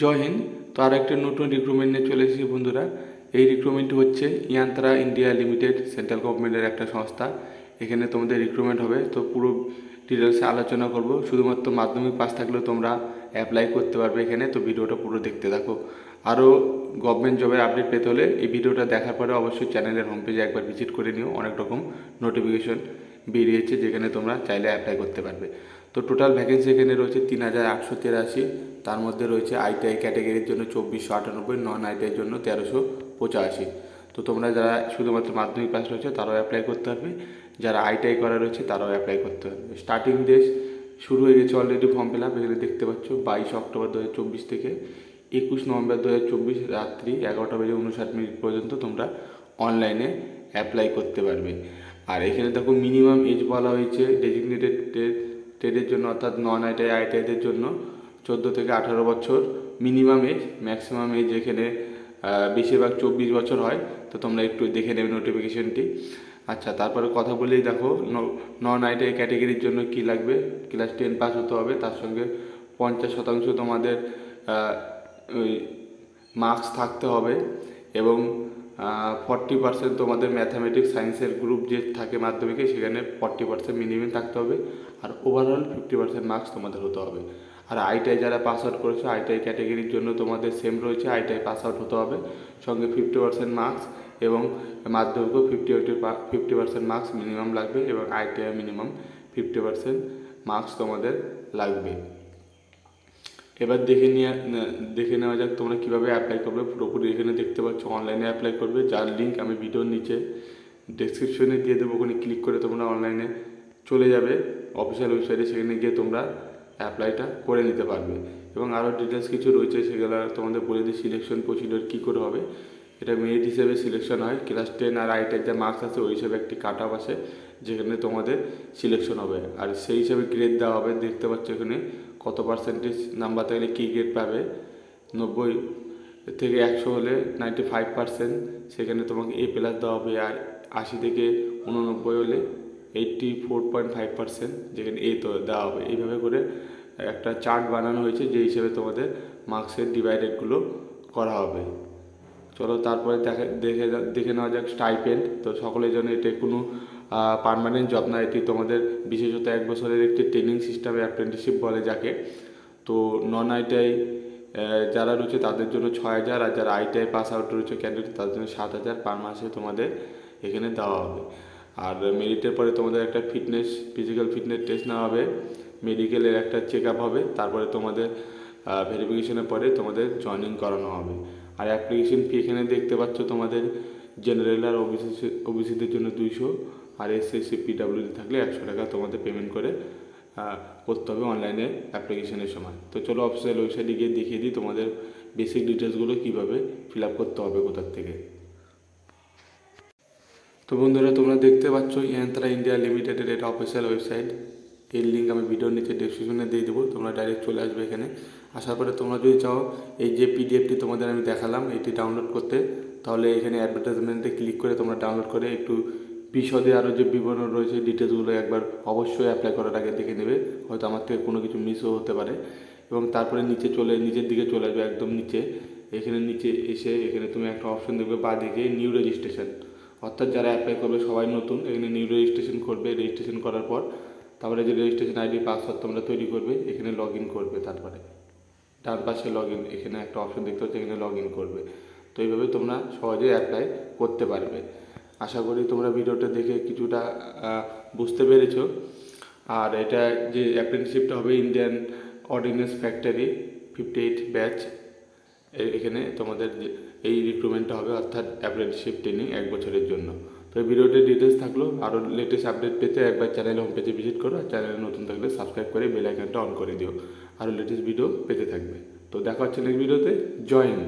জয় হিন্দ। তো আর একটা নতুন রিক্রুটমেন্ট নিয়ে চলে এসেছি বন্ধুরা। এই রিক্রুটমেন্টটি হচ্ছে ইয়ান্ত্রা ইন্ডিয়া লিমিটেড, সেন্ট্রাল গভর্নমেন্টের একটা সংস্থা। এখানে তোমাদের রিক্রুটমেন্ট হবে। তো পুরো ডিটেলসে আলোচনা করব। শুধুমাত্র মাধ্যমিক পাস থাকলেও তোমরা অ্যাপ্লাই করতে পারবে এখানে। তো ভিডিওটা পুরো দেখতে থাকো। আরও গভর্নমেন্ট জবের আপডেট পেতে হলে এই ভিডিওটা দেখার পরে অবশ্যই চ্যানেলের হোম পেজে একবার ভিজিট করে নিও। অনেক রকম নোটিফিকেশন বেরিয়েছে যেখানে তোমরা চাইলে অ্যাপ্লাই করতে পারবে। তো টোটাল ভ্যাকেন্সি এখানে রয়েছে ৩,৮৮৩। তার মধ্যে রয়েছে আইটিআই ক্যাটাগরির জন্য ২৪৯৮, নন আইটিআইয়ের জন্য ১৩৮৫। তো তোমরা যারা শুধুমাত্র মাধ্যমিক পাস রয়েছে তারাও অ্যাপ্লাই করতে পারবে, যারা আইটিআই করা রয়েছে তারাও অ্যাপ্লাই করতে পারবে। স্টার্টিং ডেট শুরু হয়ে গেছে অলরেডি, ফর্ম ফিল আপ এখানে দেখতে পাচ্ছ ২২ অক্টোবর ২০২৪ থেকে ২১ নভেম্বর ২০২৪ রাত্রি ১১টা বেজে ৫৯ মিনিট পর্যন্ত তোমরা অনলাইনে অ্যাপ্লাই করতে পারবে। আর এখানে দেখো মিনিমাম এজ বলা হয়েছে ডেজিগনেটেড ট্রেডের জন্য, অর্থাৎ নন আইটিআই আইটিআইদের জন্য ১৪ থেকে ১৮ বছর মিনিমাম এজ। ম্যাক্সিমাম এজ এখানে বেশিরভাগ ২৪ বছর হয়। তো তোমরা একটু দেখে নেবে নোটিফিকেশনটি। আচ্ছা, তারপরে কথা বলেই দেখো নন আইটিআই ক্যাটাগরির জন্য কি লাগবে। ক্লাস 10 পাস হতে হবে, তার সঙ্গে ৫০% তোমাদের ওই মার্কস থাকতে হবে, এবং 40% তোমাদের ম্যাথামেটিক্স সায়েন্সের গ্রুপ যে থাকে মাধ্যমিকে সেখানে 40% মিনিমাম থাকতে হবে। আর ওভারঅল 50% মার্কস তোমাদের হতে হবে। আর আইটিআই যারা পাস আউট করেছো আইটিআই ক্যাটাগরির জন্য তোমাদের সেম রয়েছে, আইটিআই পাস আউট হতে হবে, সঙ্গে 50% মার্কস, এবং মাধ্যমিকেও 50% মার্কস মিনিমাম লাগবে, এবং আইটিআই মিনিমাম 50% মার্কস তোমাদের লাগবে। এবার দেখে নেওয়া যাক তোমরা কীভাবে অ্যাপ্লাই করবে। পুরোপুরি এখানে দেখতে পাচ্ছ অনলাইনে অ্যাপ্লাই করবে, যার লিঙ্ক আমি ভিডিওর নিচে ডেসক্রিপশনে দিয়ে দেবো। ওখানে ক্লিক করে তোমরা অনলাইনে চলে যাবে অফিসিয়াল ওয়েবসাইটে, সেখানে গিয়ে তোমরা অ্যাপ্লাইটা করে নিতে পারবে। এবং আরও ডিটেলস কিছু রয়েছে, সেগুলো তোমাদের বলে দিই। সিলেকশন প্রসিডিওর কী করে হবে, এটা মেরিট হিসেবে সিলেকশন হয়। ক্লাস 10 আর আইটিআইয়ের যা মার্কস আছে ওই হিসেবে একটি কাট অফ আসে, যেখানে তোমাদের সিলেকশন হবে। আর সেই হিসাবে গ্রেড দেওয়া হবে। দেখতে পাচ্ছ এখানে কত পার্সেন্টেজ নাম্বার থাকলে কী গ্রেড পাবে। ৯০ থেকে ১০০ হলে 95%, সেখানে তোমাকে এ প্লাস দেওয়া হবে। আর ৮০ থেকে ৮৯ হলে 84.5%, যেখানে এ তো দেওয়া হবে। এইভাবে করে একটা চার্ট বানানো হয়েছে, যে হিসেবে তোমাদের মার্কসের ডিভাইডেডগুলো করা হবে। চলো তারপরে দেখে নেওয়া যাক স্টাইপেন্ড। তো সকলের জন্য এটা কোনো পার্মানেন্ট জব না, এটি তোমাদের বিশেষত ১ বছরের একটি ট্রেনিং সিস্টেমে অ্যাপ্রেন্টিসশিপ বলে যাকে। তো নন আইটিআই যারা রয়েছে তাদের জন্য ৬,০০০, আর যারা আইটিআই পাস আউট রয়েছে ক্যান্ডিডেট তাদের জন্য ৭,০০০ পার মাসে তোমাদের এখানে দেওয়া হবে। আর মেরিটের পরে তোমাদের একটা ফিজিক্যাল ফিটনেস টেস্ট নেওয়া হবে, মেডিকেলের একটা চেক আপ হবে, তারপরে তোমাদের ভেরিফিকেশনের পরে তোমাদের জয়েনিং করানো হবে। আর অ্যাপ্লিকেশন ফি এখানে দেখতে পাচ্ছ তোমাদের জেনারেল আর ওবিসিদের জন্য ২০০, আর এসসি পিডাব্লিউডি থাকলে ১০০ টাকা তোমাদের পেমেন্ট করে করতে হবে অনলাইনে অ্যাপ্লিকেশনের সময়। তো চলো অফিসিয়াল ওয়েবসাইটে গিয়ে দেখিয়ে দিই তোমাদের বেসিক ডিটেলসগুলো কীভাবে ফিল আপ করতে হবে কোথার থেকে। তো বন্ধুরা, তোমরা দেখতে পাচ্ছ ইয়ান্ত্রা ইন্ডিয়া লিমিটেডের এটা অফিসিয়াল ওয়েবসাইট। এর লিঙ্ক আমি ভিডিওর নিচে ডেসক্রিপশনে দিয়ে দেবো। তোমরা ডাইরেক্ট চলে আসবে এখানে। আসার পরে তোমরা যদি চাও এই যে পিডিএফটি তোমাদের আমি দেখালাম এটি ডাউনলোড করতে, তাহলে এখানে অ্যাডভার্টাইজমেন্টে ক্লিক করে তোমরা ডাউনলোড করে একটু বিশদে আরও যে বিবরণ রয়েছে ডিটেলসগুলো একবার অবশ্যই অ্যাপ্লাই করার আগে দেখে নেবে। হয়তো আমার থেকে কোনো কিছু মিসও হতে পারে। এবং তারপরে নিচের দিকে চলে আসবে, একদম নিচে। এখানে নিচে এসে এখানে তুমি একটা অপশন দেখবে বা দিকে নিউ রেজিস্ট্রেশন, অর্থাৎ যারা অ্যাপ্লাই করবে সবাই নতুন। এখানে নিউ রেজিস্ট্রেশন করবে। রেজিস্ট্রেশন করার পর তারপরে যে রেজিস্ট্রেশন আইডি পাসওয়ার্ড তোমরা তৈরি করবে, এখানে লগ ইন করবে। তারপরে ডান পাশে লগ ইন এখানে একটা অপশন দেখতে হচ্ছে, এখানে লগ ইন করবে। তো এইভাবে তোমরা সহজে অ্যাপ্লাই করতে পারবে। আশা করি তোমরা ভিডিওটা দেখে কিছুটা বুঝতে পেরেছো। আর এটা যে অ্যাপ্রেন্টিসশিপটা হবে ইন্ডিয়ান অর্ডিন্যান্স ফ্যাক্টরি 58 ব্যাচ, এখানে তোমাদের এই রিক্রুটমেন্টটা হবে, অর্থাৎ অ্যাপ্রেন্টিসশিপ ট্রেনিং 1 বছরের জন্য। তো এই ভিডিওটির ডিটেলস থাকলো। আরও লেটেস্ট আপডেট পেতে একবার চ্যানেল হোম পেজে ভিজিট করো। আর চ্যানেলে নতুন থাকলে সাবস্ক্রাইব করে বেল আইকনটা অন করে দিও, আরও লেটেস্ট ভিডিও পেতে থাকবে। তো দেখা হচ্ছে নেক্সট ভিডিওতে। জয় হিন্দ।